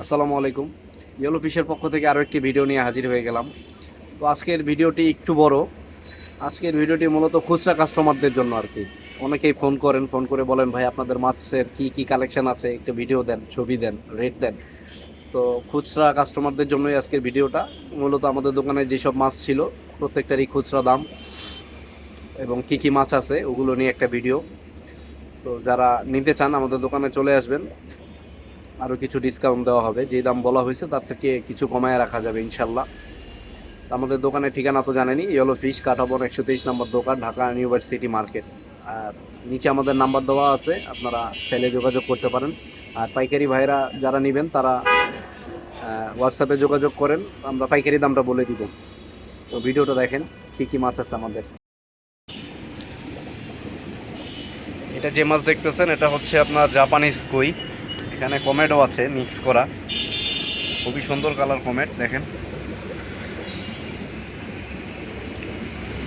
আসসালামু আলাইকুম। ইয়েলো ফিশের পক্ষ থেকে আরও একটি ভিডিও নিয়ে হাজির হয়ে গেলাম। তো আজকের ভিডিওটি একটু বড়। আজকের ভিডিওটি মূলত খুচরা কাস্টমারদের জন্য আর কি। অনেকেই ফোন করেন, ফোন করে বলেন ভাই আপনাদের মাছের কি কি কালেকশন আছে, একটু ভিডিও দেন, ছবি দেন, রেট দেন। তো খুচরা কাস্টমারদের জন্যই আজকের ভিডিওটা। মূলত আমাদের দোকানে যেসব মাছ ছিল প্রত্যেকটারই খুচরা দাম এবং কি কি মাছ আছে ওগুলো নিয়ে একটা ভিডিও। তো যারা নিতে চান আমাদের দোকানে চলে আসবেন, আরও কিছু ডিসকাউন্ট দেওয়া হবে। যে দাম বলা হয়েছে তার থেকে কিছু কমায় রাখা যাবে ইনশাল্লাহ। আমাদের দোকানের ঠিকানা তো জানেনই, ইয়েলো ফিশ, কাঁটাবন 123 নম্বর দোকান, ঢাকা ইউনিভার্সিটি মার্কেট। আর নিচে আমাদের নাম্বার দেওয়া আছে, আপনারা চাইলে যোগাযোগ করতে পারেন। আর পাইকারি ভাইরা যারা নেবেন তারা হোয়াটসঅ্যাপে যোগাযোগ করেন, আমরা পাইকারি দামটা বলে দিব। তো ভিডিওটা দেখেন কী কী মাছ আছে আমাদের। এটা যে মাছ দেখতেছেন এটা হচ্ছে আপনার জাপানিজ কই। এখানে কমেটও আছে মিক্স করা, খুবই সুন্দর কালার কমেট। দেখেন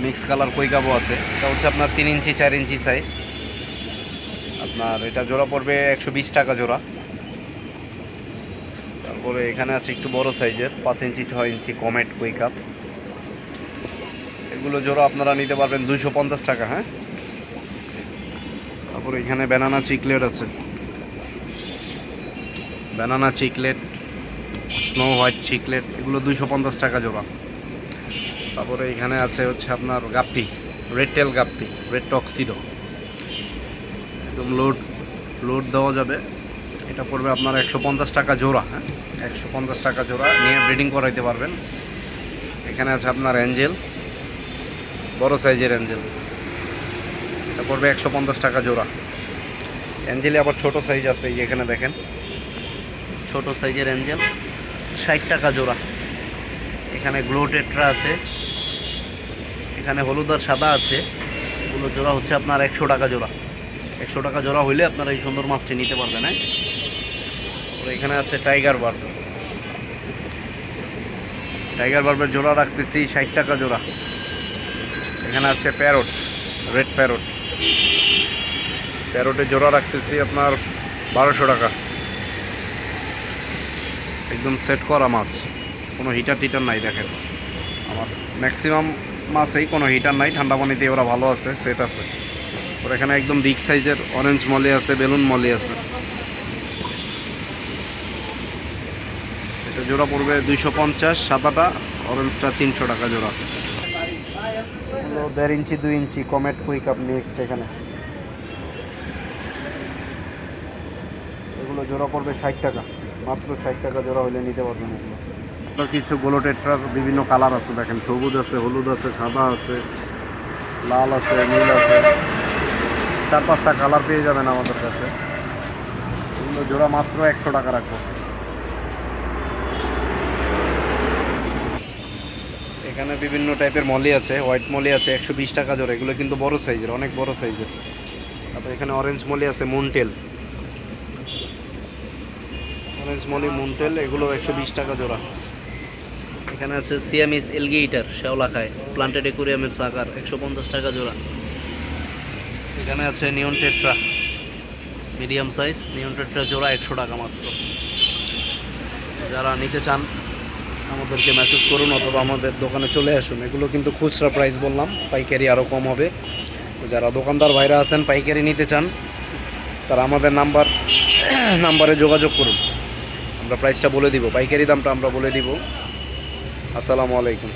মিক্স কালার কই কাবও আছে। এটা হচ্ছে আপনার 3 ইঞ্চি 4 ইঞ্চি সাইজ। আপনার এটা জোড়া পড়বে 120 টাকা জোড়া। তারপরে এখানে আছে একটু বড় সাইজের 5 ইঞ্চি 6 ইঞ্চি কমেট কই কাপ। এগুলো জোড়া আপনারা নিতে পারবেন 250 টাকা। হ্যাঁ, তারপরে এখানে ব্যানানা চিকলেট আছে, banana chiclet, snow white chiclet, এগুলো 250 টাকা জোড়া। তারপরে এখানে আছে হচ্ছে আপনার গাপ্পি, রেড টেল গাপ্পি, রেড টক্সিডো, একদম লোড লোড দেওয়া যাবে। এটা পড়বে আপনার 150 টাকা জোড়া। হ্যাঁ, 150 টাকা জোড়া নিয়ে ব্রিডিং করাইতে পারবেন। এখানে আছে আপনার অ্যাঞ্জেল, বড় সাইজের অ্যাঞ্জেল, এটা পড়বে 150 টাকা জোড়া। অ্যাঞ্জেলে আবার ছোট সাইজ আছে, এই এখানে দেখেন ছোট সাইজের অ্যাঞ্জেল 60 টাকা জোড়া। এখানে গ্লো টেট্রা আছে, এখানে হলুদ আর সাদা আছে, এগুলো জোড়া হচ্ছে আপনার 100 টাকা জোড়া। 100 টাকা জোড়া হইলে আপনারা এই সুন্দর মাছটি নিতে পারবেন। হ্যাঁ, এখানে আছে টাইগার বার্ব, টাইগার বার্বের জোড়া রাখতেছি 60 টাকা জোড়া। এখানে আছে প্যারট, রেড প্যারট, প্যারটের জোড়া রাখতেছি আপনার 1200 টাকা। একদম সেট করা মাছ, কোনো হিটার টিটার নাই। দেখেন আমার ম্যাক্সিমাম মাছেই কোনো হিটার নাই, ঠান্ডা পানিতে ওরা ভালো আছে, সেট আছে। ওর এখানে একদম বিগ সাইজের অরেঞ্জ মলি আছে, বেলুন মলি আছে। এটা জোড়া পড়বে 250, সাদাটা, অরেঞ্জটা 300 টাকা জোড়া। 1.5 ইঞ্চি 2 ইঞ্চি কমেট কুইক আপ নেক্সট। এখানে এগুলো জোড়া পড়বে 60 টাকা, মাত্র 60 টাকা জোড়া হলে নিতে পারবেন এগুলো। আপনার কিছু গোলো টেট্রার বিভিন্ন কালার আছে, দেখেন সবুজ আছে, হলুদ আছে, সাদা আছে, লাল আছে, নীল আছে, 4-5টা কালার পেয়ে যাবেন আমাদের কাছে। এগুলো জোড়া মাত্র 100 টাকা রাখবো। এখানে বিভিন্ন টাইপের মলি আছে, হোয়াইট মলি আছে 120 টাকা জোড়া, এগুলো কিন্তু বড় সাইজের, অনেক বড় সাইজের। তারপর এখানে অরেঞ্জ মলি আছে, মুনটেল, অরেঞ্জ মলি মুনটেল, এগুলো 120 টাকা জোড়া। এখানে আছে সিয়ামিস এলগেইটার, শ্যাওলাখায়, প্লান্টেড অ্যাকুরিয়ামের সাকার, 150 টাকা জোড়া। এখানে আছে নিয়ন টেট্রা, মিডিয়াম সাইজ নিয়ন টেট্রা জোড়া 100 টাকা মাত্র। যারা নিতে চান আমাদেরকে মেসেজ করুন অথবা আমাদের দোকানে চলে আসুন। এগুলো কিন্তু খুচরা প্রাইস বললাম, পাইকারি আরও কম হবে। তো যারা দোকানদার ভাইরা আছেন পাইকারি নিতে চান তারা আমাদের নাম্বারে যোগাযোগ করুন, আমরা প্রাইসটা বলে দিব, পাইকারি দামটা আমরা বলে দিব। আসসালামু আলাইকুম।